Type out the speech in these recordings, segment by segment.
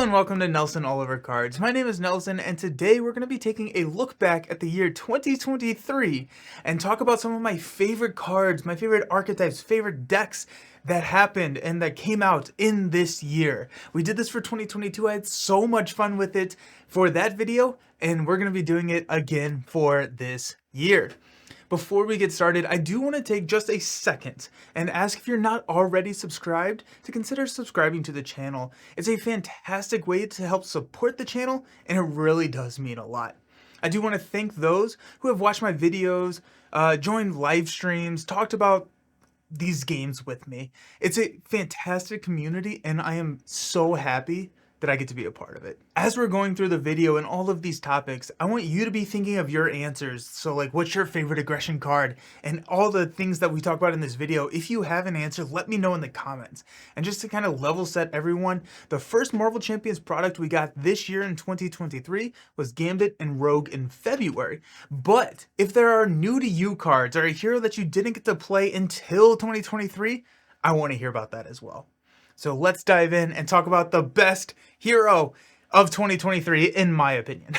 and welcome to Nelson Oliver Cards. My name is Nelson, and today we're going to be taking a look back at the year 2023 and talk about some of my favorite cards, my favorite archetypes, favorite decks that happened and that came out in this year. We did this for 2022. I had so much fun with it for that video, and we're going to be doing it again for this year. Before we get started, I do want to take just a second and ask if you're not already subscribed to consider subscribing to the channel. It's a fantastic way to help support the channel, and it really does mean a lot. I do want to thank those who have watched my videos, joined live streams, talked about these games with me. It's a fantastic community, and I am so happy that I get to be a part of it. As we're going through the video and all of these topics, I want you to be thinking of your answers. So like, what's your favorite aggression card? And all the things that we talk about in this video, if you have an answer, let me know in the comments. And just to kind of level set everyone, the first Marvel Champions product we got this year in 2023 was Gambit and Rogue in February. But if there are new to you cards or a hero that you didn't get to play until 2023, I want to hear about that as well. So let's dive in and talk about the best hero of 2023, in my opinion.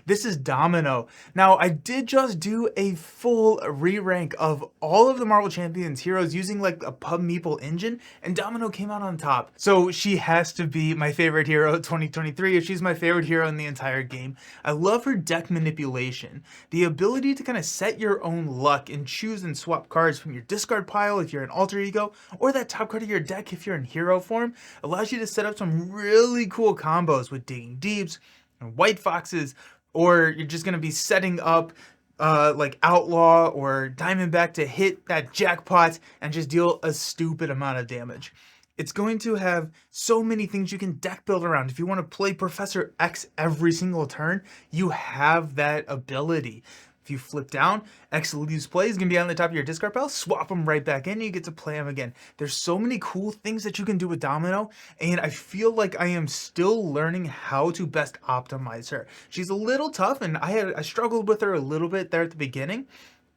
This is Domino. Now, I did just do a full re-rank of all of the Marvel Champions heroes using like a Pub Meeple engine, and Domino came out on top. So she has to be my favorite hero of 2023, if she's my favorite hero in the entire game. I love her deck manipulation. The ability to kind of set your own luck and choose and swap cards from your discard pile if you're an alter ego, or that top card of your deck if you're in hero form, allows you to set up some really cool combos with Digging Deeps and White Foxes, or you're just going to be setting up like Outlaw or Diamondback to hit that jackpot and just deal a stupid amount of damage. It's going to have so many things you can deck build around. If you want to play Professor X every single turn, you have that ability. If you flip down, X leaves play, is going to be on the top of your discard pile, swap them right back in, and you get to play them again. There's so many cool things that you can do with Domino, and I feel like I am still learning how to best optimize her. She's a little tough, and I struggled with her a little bit there at the beginning.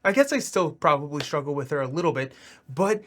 I guess I still probably struggle with her a little bit, but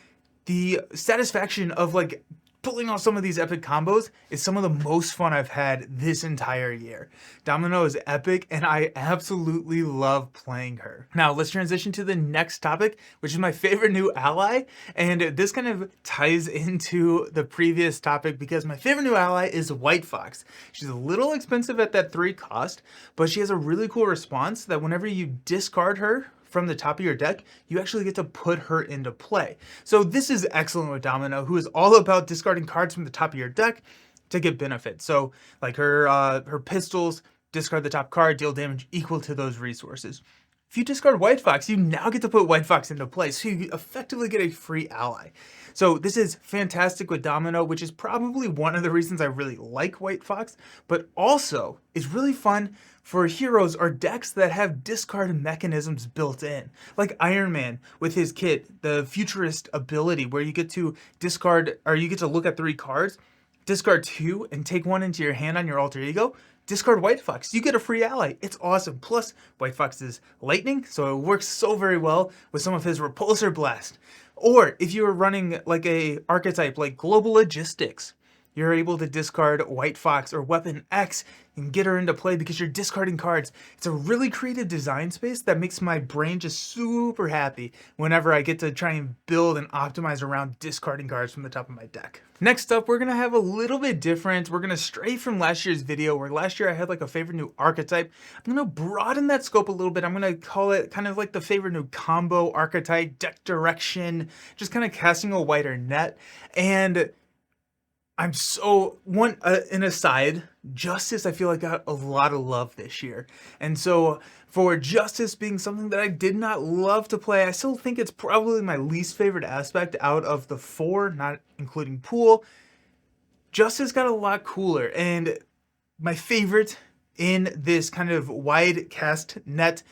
the satisfaction of like pulling off some of these epic combos is some of the most fun I've had this entire year. Domino is epic, and I absolutely love playing her. Now let's transition to the next topic, which is my favorite new ally. And this kind of ties into the previous topic because my favorite new ally is White Fox. She's a little expensive at that 3 cost, but she has a really cool response that whenever you discard her from the top of your deck, you actually get to put her into play. So this is excellent with Domino, who is all about discarding cards from the top of your deck to get benefit. So like her pistols, discard the top card, deal damage equal to those resources. If you discard White Fox, you now get to put White Fox into play, so you effectively get a free ally. So this is fantastic with Domino, which is probably one of the reasons I really like White Fox, but also is really fun for heroes or decks that have discard mechanisms built in. Like Iron Man with his kit, the futurist ability where you get to discard, or you get to look at 3 cards, discard 2 and take 1 into your hand on your alter ego, discard White Fox, you get a free ally. It's awesome. Plus, White Fox is lightning, so it works so very well with some of his Repulsor Blast. Or if you were running like a archetype like Global Logistics, you're able to discard White Fox or Weapon X and get her into play because you're discarding cards. It's a really creative design space that makes my brain just super happy whenever I get to try and build and optimize around discarding cards from the top of my deck. Next up, we're going to have a little bit different. We're going to stray from last year's video where last year I had like a favorite new archetype. I'm going to broaden that scope a little bit. I'm going to call it kind of like the favorite new combo archetype, deck direction, just kind of casting a wider net. And I'm so, an aside, Justice I feel like got a lot of love this year. And so for Justice being something that I did not love to play, I still think it's probably my least favorite aspect out of the 4, not including Pool. Justice got a lot cooler, and my favorite in this kind of wide cast net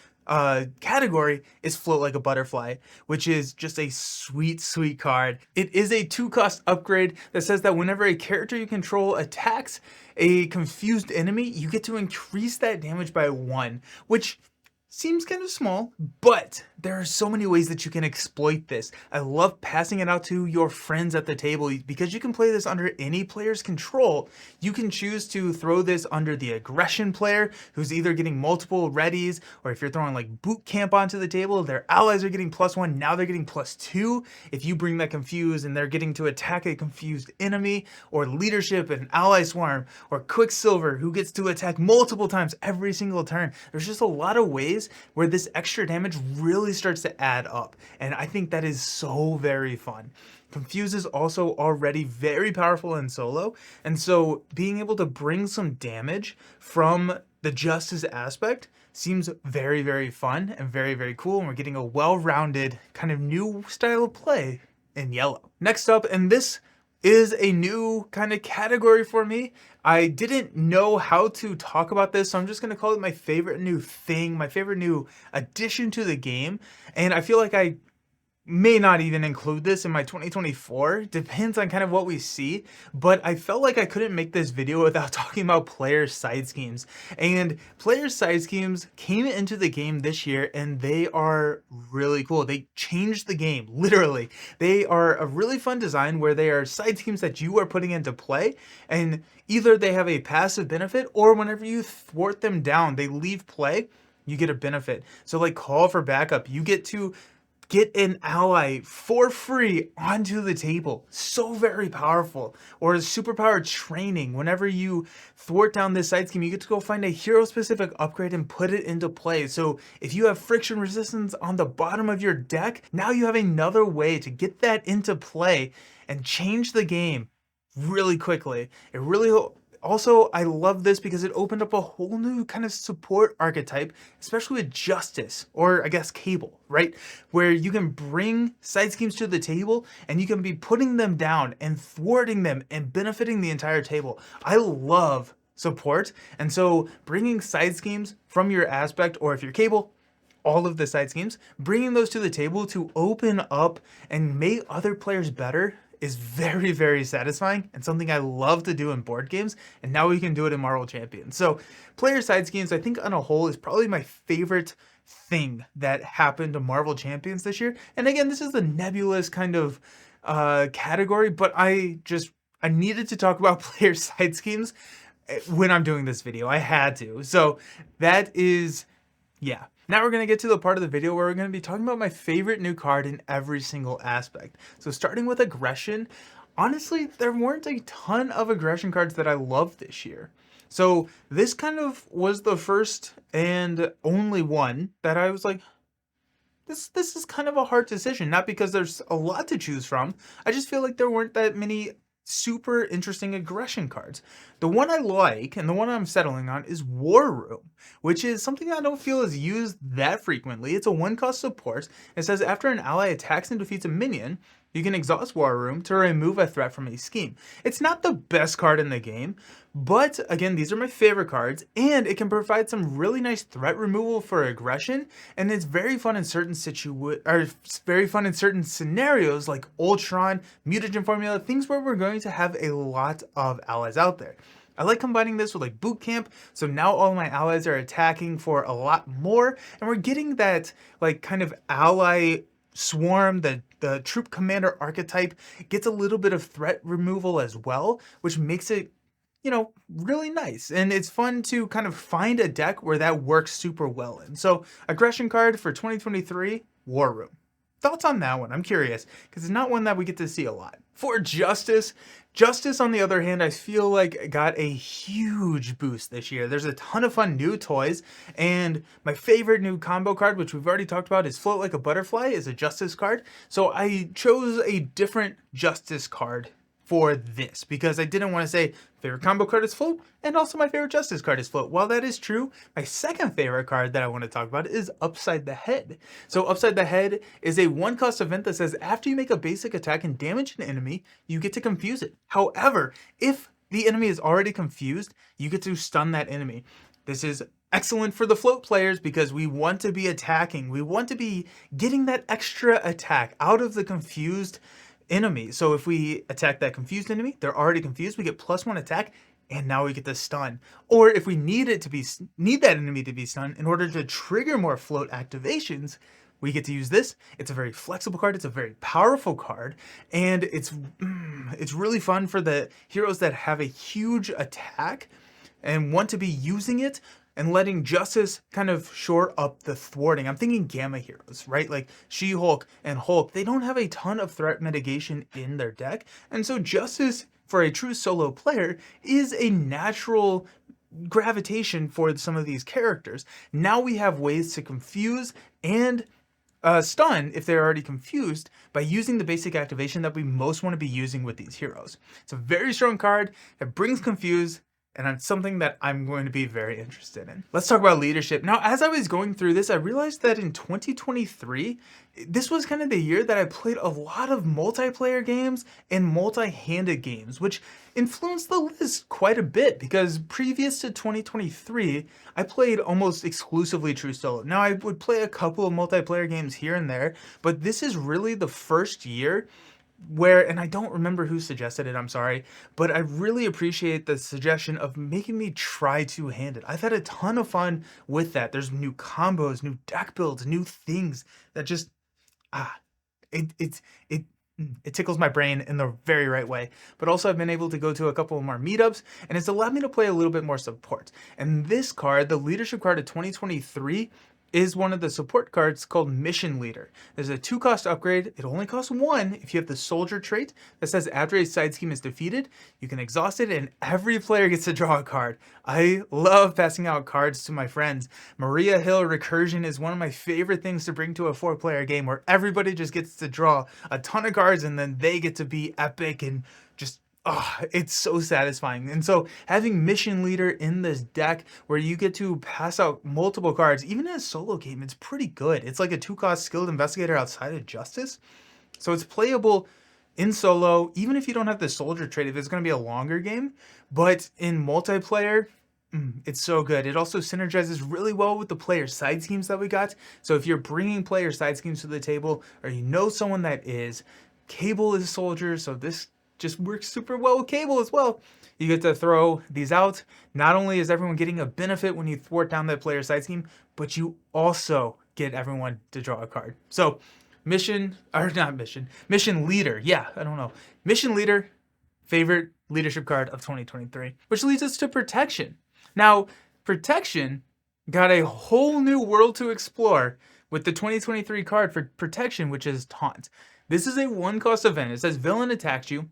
category is Float Like a Butterfly, which is just a sweet card. It is a 2-cost upgrade that says that whenever a character you control attacks a confused enemy, you get to increase that damage by 1, which seems kind of small, but there are so many ways that you can exploit this. I love passing it out to your friends at the table because you can play this under any player's control. You can choose to throw this under the aggression player who's either getting multiple readies, or if you're throwing like boot camp onto the table, their allies are getting +1, now they're getting +2. If you bring that confuse and they're getting to attack a confused enemy, or leadership and ally swarm, or Quicksilver who gets to attack multiple times every single turn. There's just a lot of ways where this extra damage really starts to add up, and I think that is so very fun. Confuse is also already very powerful in solo, and so being able to bring some damage from the Justice aspect seems very, very fun and very, very cool, and we're getting a well-rounded kind of new style of play in yellow. Next up, and this is a new kind of category for me. I didn't know how to talk about this, so I'm just going to call it my favorite new thing, my favorite new addition to the game. And I feel like I may not even include this in my 2024, depends on kind of what we see, but I felt like I couldn't make this video without talking about player side schemes. And player side schemes came into the game this year and they are really cool. They changed the game, literally. They are a really fun design where they are side schemes that you are putting into play, and either they have a passive benefit, or whenever you thwart them down, they leave play, you get a benefit. So like Call for Backup, you get to get an ally for free onto the table. So very powerful. Or superpower training. Whenever you thwart down this side scheme, you get to go find a hero specific upgrade and put it into play. So if you have friction resistance on the bottom of your deck, now you have another way to get that into play and change the game really quickly. It really also, I love this because it opened up a whole new kind of support archetype, especially with Justice, or I guess Cable, right? Where you can bring side schemes to the table and you can be putting them down and thwarting them and benefiting the entire table. I love support, and so bringing side schemes from your aspect, or if you're Cable, all of the side schemes, bringing those to the table to open up and make other players better is very, very satisfying and something I love to do in board games, and now we can do it in Marvel Champions. So player side schemes, I think on a whole, is probably my favorite thing that happened to Marvel Champions this year. And again, this is a nebulous kind of category, but I needed to talk about player side schemes when I'm doing this video. I had to. So that is, yeah. Now we're going to get to the part of the video where we're going to be talking about my favorite new card in every single aspect. So starting with aggression, honestly, there weren't a ton of aggression cards that I loved this year. So this kind of was the first and only one that I was like, this is kind of a hard decision. Not because there's a lot to choose from. I just feel like there weren't that many super interesting aggression cards. The one I like, and the one I'm settling on, is War Room, which is something I don't feel is used that frequently. It's a 1-cost support. It says after an ally attacks and defeats a minion, you can exhaust War Room to remove a threat from a scheme. It's not the best card in the game, but again, these are my favorite cards, and it can provide some really nice threat removal for aggression, and it's very fun in certain scenarios like Ultron, Mutagen Formula, things where we're going to have a lot of allies out there. I like combining this with like boot camp, so now all my allies are attacking for a lot more, and we're getting that like kind of ally swarm. The troop commander archetype gets a little bit of threat removal as well, which makes it, you know, really nice. And it's fun to kind of find a deck where that works super well in. So aggression card for 2023, War Room. Thoughts on that one? I'm curious, because it's not one that we get to see a lot. For Justice, on the other hand, I feel like got a huge boost this year. There's a ton of fun new toys, and my favorite new combo card, which we've already talked about, is Float Like a Butterfly, is a Justice card. So I chose a different Justice card for this because I didn't want to say favorite combo card is Float and also my favorite Justice card is Float. While that is true, my second favorite card that I want to talk about is Upside the Head. So Upside the Head is a 1-cost event that says after you make a basic attack and damage an enemy, you get to confuse it. However, if the enemy is already confused, you get to stun that enemy. This is excellent for the Float players because we want to be attacking. We want to be getting that extra attack out of the confused enemy. So if we attack that confused enemy, they're already confused, we get +1 attack, and now we get the stun. Or if we need that enemy to be stunned in order to trigger more Float activations, we get to use this. It's a very flexible card. It's a very powerful card. And it's really fun for the heroes that have a huge attack and want to be using it and letting Justice kind of shore up the thwarting. I'm thinking Gamma heroes, right? Like She-Hulk and Hulk, they don't have a ton of threat mitigation in their deck. And so Justice, for a true solo player, is a natural gravitation for some of these characters. Now we have ways to confuse and stun if they're already confused by using the basic activation that we most want to be using with these heroes. It's a very strong card that brings confuse, and it's something that I'm going to be very interested in. Let's talk about leadership. Now, as I was going through this, I realized that in 2023, this was kind of the year that I played a lot of multiplayer games and multi-handed games, which influenced the list quite a bit because previous to 2023, I played almost exclusively true solo. Now, I would play a couple of multiplayer games here and there, but this is really the first year where, and I don't remember who suggested it, I'm sorry, but I really appreciate the suggestion of making me try two-handed. I've had a ton of fun with that. There's new combos, new deck builds, new things that just, it tickles my brain in the very right way. But also I've been able to go to a couple more meetups, and it's allowed me to play a little bit more support. And this card, the leadership card of 2023, is one of the support cards called Mission Leader. There's a 2-cost upgrade. It only costs 1 if you have the Soldier trait that says after a side scheme is defeated, you can exhaust it and every player gets to draw a card. I love passing out cards to my friends. Maria Hill Recursion is one of my favorite things to bring to a 4-player game where everybody just gets to draw a ton of cards and then they get to be epic and just it's so satisfying. And so having Mission Leader in this deck where you get to pass out multiple cards, even in a solo game, it's pretty good. It's like a 2-cost skilled investigator outside of Justice. So it's playable in solo, even if you don't have the Soldier trait, if it's going to be a longer game. But in multiplayer, it's so good. It also synergizes really well with the player side schemes that we got. So if you're bringing player side schemes to the table, or you know someone that is, Cable is Soldier, so this just works super well with Cable as well. You get to throw these out. Not only is everyone getting a benefit when you thwart down that player side scheme, but you also get everyone to draw a card. So Mission Leader. Yeah, I don't know. Mission Leader, favorite leadership card of 2023. Which leads us to Protection. Now, Protection got a whole new world to explore with the 2023 card for Protection, which is Taunt. This is a 1-cost event. It says villain attacks you.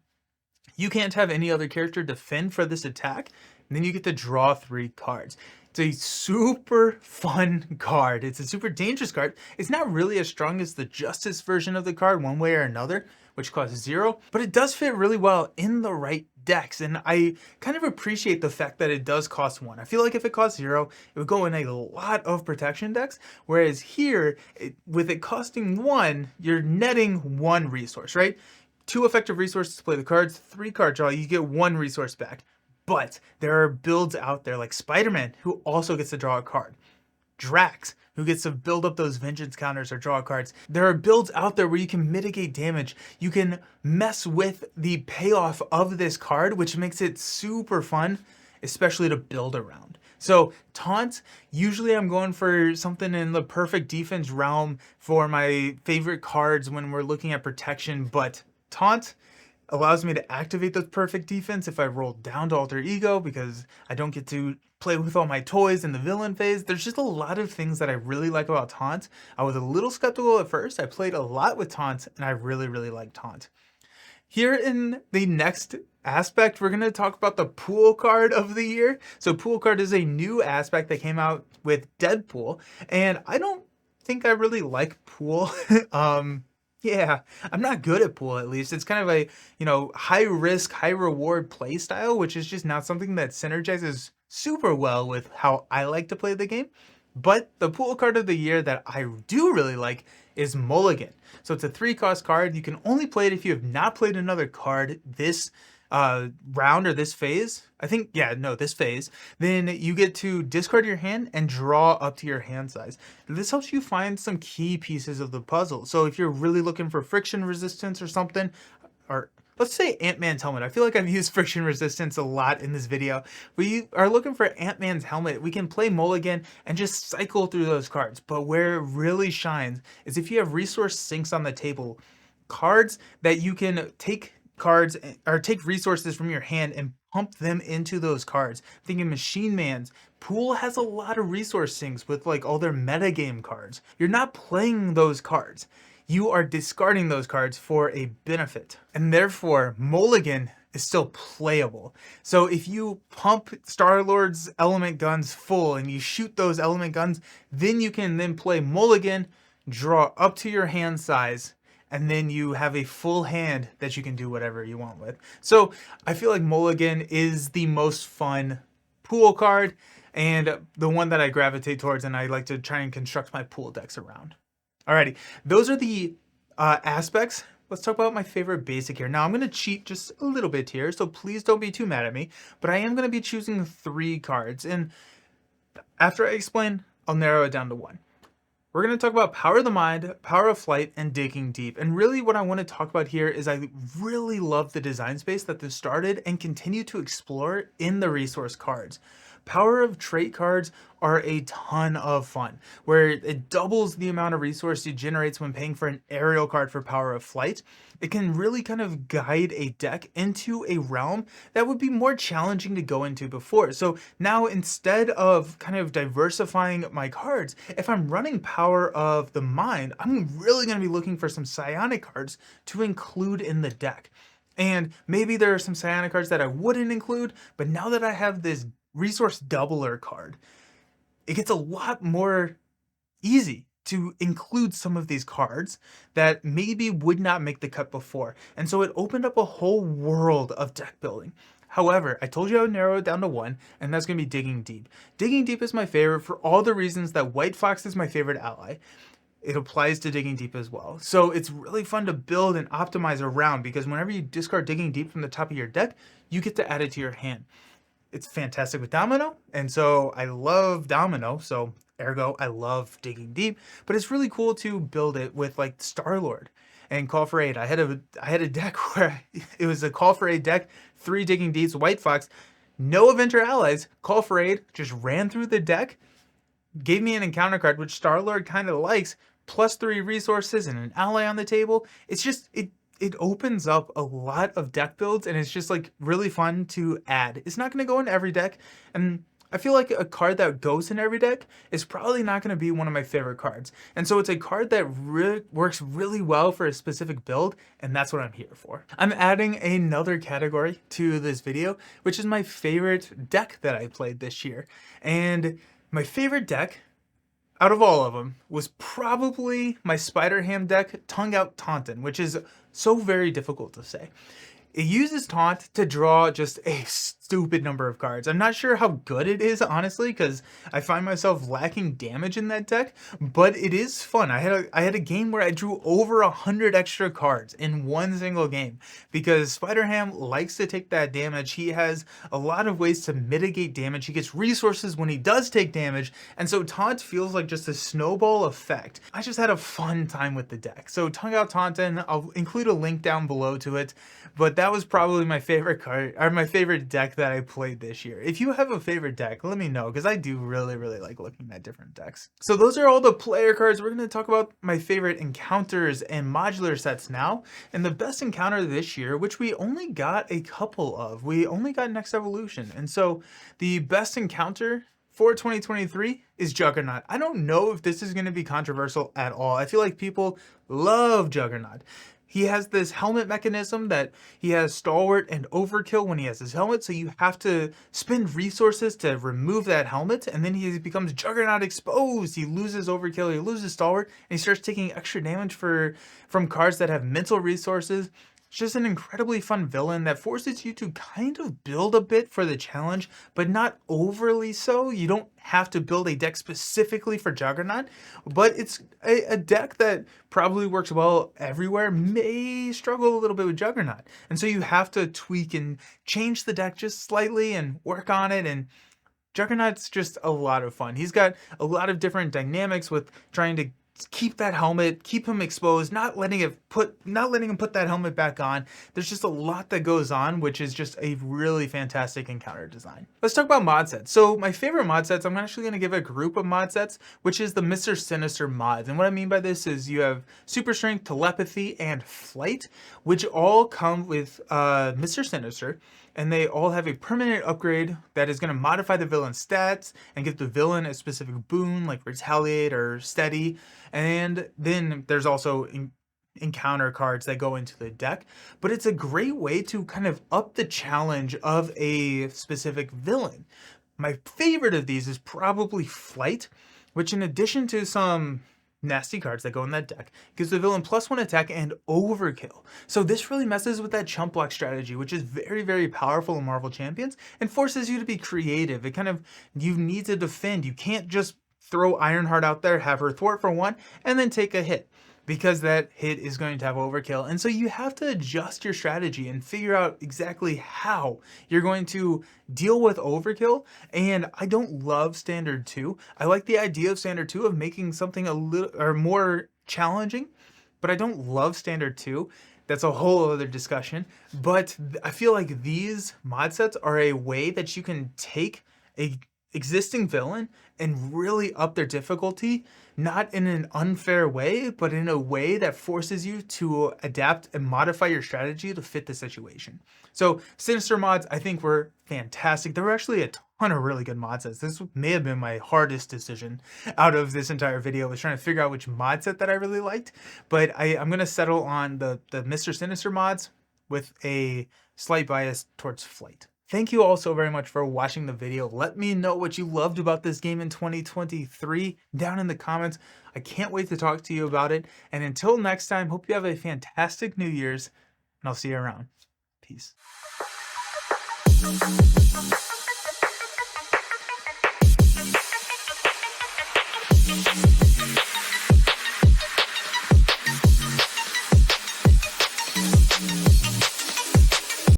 You can't have any other character defend for this attack, and then you get to draw 3 cards. It's a super fun card. It's a super dangerous card. It's not really as strong as the Justice version of the card one way or another, which costs 0, but it does fit really well in the right decks, and I kind of appreciate the fact that it does cost 1. I feel like if it cost 0, it would go in a lot of protection decks, whereas here, with it costing 1, you're netting 1 resource, right? 2 effective resources to play the cards, 3 card draw, you get 1 resource back. But there are builds out there like Spider-Man, who also gets to draw a card. Drax, who gets to build up those vengeance counters or draw cards. There are builds out there where you can mitigate damage. You can mess with the payoff of this card, which makes it super fun, especially to build around. So Taunt, usually I'm going for something in the perfect defense realm for my favorite cards when we're looking at protection, but Taunt allows me to activate the perfect defense if I roll down to Alter Ego because I don't get to play with all my toys in the villain phase. There's just a lot of things that I really like about Taunt. I was a little skeptical at first. I played a lot with Taunt and I really, really like Taunt. Here in the next aspect, we're going to talk about the Pool card of the year. So Pool card is a new aspect that came out with Deadpool, and I don't think I really like Pool. Yeah, I'm not good at Pool, at least. It's kind of a, high risk, high reward play style, which is just not something that synergizes super well with how I like to play the game. But the Pool card of the year that I do really like is Mulligan. So it's a 3-cost card. You can only play it if you have not played another card this round or this phase. This phase. Then you get to discard your hand and draw up to your hand size. This helps you find some key pieces of the puzzle. So if you're really looking for friction resistance or something, or let's say Ant-Man's helmet. I feel like I've used friction resistance a lot in this video. We are looking for Ant-Man's helmet. We can play Mulligan and just cycle through those cards. But where it really shines is if you have resource sinks on the table, cards that you can take cards or take resources from your hand and pump them into those cards. I'm thinking Machine Man's pool has a lot of resource sinks with like all their metagame cards. You're not playing those cards. You are discarding those cards for a benefit. And therefore, Mulligan is still playable. So if you pump Star-Lord's element guns full and you shoot those element guns, then you can then play Mulligan, draw up to your hand size, and then you have a full hand that you can do whatever you want with. So I feel like Mulligan is the most fun pool card and the one that I gravitate towards, and I like to try and construct my pool decks around. Alrighty, those are the aspects. Let's talk about my favorite basic here. Now I'm going to cheat just a little bit here, so please don't be too mad at me, but I am going to be choosing 3 cards, and after I explain, I'll narrow it down to 1. We're going to talk about Power of the Mind, Power of Flight, and Digging Deep. And really what I want to talk about here is I really love the design space that this started and continue to explore in the resource cards. Power of Trait cards are a ton of fun, where it doubles the amount of resource it generates when paying for an aerial card for Power of Flight. It can really kind of guide a deck into a realm that would be more challenging to go into before. So now instead of kind of diversifying my cards, if I'm running Power of the Mind, I'm really going to be looking for some psionic cards to include in the deck. And maybe there are some psionic cards that I wouldn't include, but now that I have this resource doubler card, it gets a lot more easy to include some of these cards that maybe would not make the cut before. And so it opened up a whole world of deck building. However, I told you I would narrow it down to 1, and that's going to be Digging Deep. Digging Deep is my favorite for all the reasons that White Fox is my favorite ally. It applies to Digging Deep as well. So it's really fun to build and optimize around, because whenever you discard Digging Deep from the top of your deck, you get to add it to your hand. It's fantastic with Domino, and so I love Domino, so ergo I love Digging Deep, but it's really cool to build it with like Star-Lord and Call for Aid. I had a deck where it was a Call for Aid deck, 3 Digging Deeps, White Fox, no Avenger allies, Call for Aid just ran through the deck, gave me an encounter card, which Star-Lord kind of likes, plus 3 resources and an ally on the table. It's just, it opens up a lot of deck builds, and it's just like really fun to add. It's not going to go in every deck, and I feel like a card that goes in every deck is probably not going to be one of my favorite cards. And so it's a card that works really well for a specific build, and that's what I'm here for. I'm adding another category to this video, which is my favorite deck that I played this year. And my favorite deck out of all of them was probably my Spider-Ham deck, Tongue Out Taunton, which is so very difficult to say. It uses Taunt to draw just a stupid number of cards. I'm not sure how good it is, honestly, because I find myself lacking damage in that deck, but it is fun. I had a game where I drew over 100 extra cards in one single game, because Spider-Ham likes to take that damage. He has a lot of ways to mitigate damage. He gets resources when he does take damage, and so Taunt feels like just a snowball effect. I just had a fun time with the deck. So Tongue Out Taunton, I'll include a link down below to it, but that was probably my favorite card, or my favorite deck that I played this year. If you have a favorite deck, let me know, because I do really like looking at different decks. So those are all the player cards. We're going to talk about my favorite encounters and modular sets now. And the best encounter this year, which we only got a couple of, we only got Next Evolution. And so the best encounter for 2023 is Juggernaut. I don't know if this is going to be controversial at all. I feel like people love Juggernaut. He has this helmet mechanism that he has Stalwart and Overkill when he has his helmet, so you have to spend resources to remove that helmet, and then he becomes Juggernaut exposed. He loses Overkill, he loses Stalwart, and he starts taking extra damage from cards that have mental resources. It's just an incredibly fun villain that forces you to kind of build a bit for the challenge, but not overly so. You don't have to build a deck specifically for Juggernaut, but it's a deck that probably works well everywhere, may struggle a little bit with Juggernaut. And so you have to tweak and change the deck just slightly and work on it, and Juggernaut's just a lot of fun. He's got a lot of different dynamics with trying to keep that helmet, keep him exposed, not letting him put that helmet back on. There's just a lot that goes on, which is just a really fantastic encounter design. Let's talk about mod sets. So my favorite mod sets, I'm actually going to give a group of mod sets, which is the Mr. Sinister mods. And what I mean by this is you have super strength, telepathy, and flight, which all come with Mr. Sinister. And they all have a permanent upgrade that is going to modify the villain's stats and give the villain a specific boon like Retaliate or Steady. And then there's also encounter cards that go into the deck. But it's a great way to kind of up the challenge of a specific villain. My favorite of these is probably Flight, which in addition to some nasty cards that go in that deck, gives the villain +1 attack and overkill. So this really messes with that chump block strategy, which is very, very powerful in Marvel Champions and forces you to be creative. It kind of, you need to defend. You can't just throw Ironheart out there, have her thwart for 1, and then take a hit, because that hit is going to have overkill. And so you have to adjust your strategy and figure out exactly how you're going to deal with overkill. And I don't love Standard 2. I like the idea of Standard 2 of making something a little or more challenging, but I don't love Standard 2. That's a whole other discussion. But I feel like these mod sets are a way that you can take a existing villain and really up their difficulty, not in an unfair way, but in a way that forces you to adapt and modify your strategy to fit the situation. So Sinister mods, I think, were fantastic. There were actually a ton of really good mod sets. This may have been my hardest decision out of this entire video, was trying to figure out which mod set that I really liked. But I'm going to settle on the Mr. Sinister mods with a slight bias towards Flight. Thank you all so very much for watching the video. Let me know what you loved about this game in 2023 down in the comments. I can't wait to talk to you about it. And until next time, hope you have a fantastic New Year's, and I'll see you around. Peace.